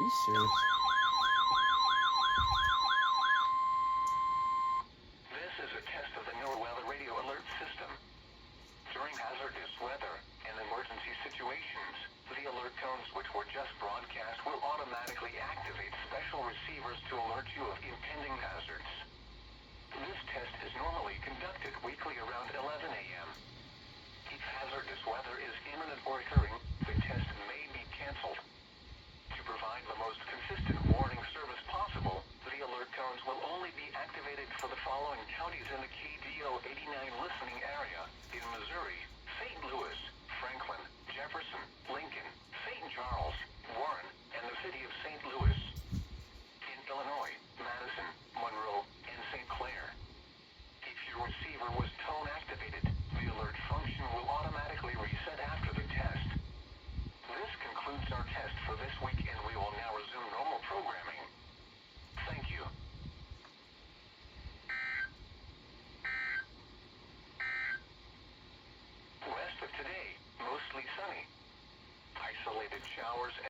you serious? This is a test of the NOAA radio alert system. During hazardous weather and emergency situations, the alert tones which were just broadcast will automatically activate special receivers to alert you of impending hazards. This test is normally conducted weekly around 11 a.m. If hazardous weather is imminent or occurring, the test may be canceled. To provide the most consistent warning service possible, the alert tones will only be activated for the following counties in the KDO89 listening area: in Missouri, St. Louis, Franklin, Jefferson, Lincoln, St. Charles, Warren, and the city of St. Louis. In Illinois, Madison, Monroe, and St. Clair. If your receiver was tone activated, the alert function will automatically reset after the test. This concludes our test for this week, and we will now resume normal programming. Thank you. Rest of today, mostly sunny. Isolated showers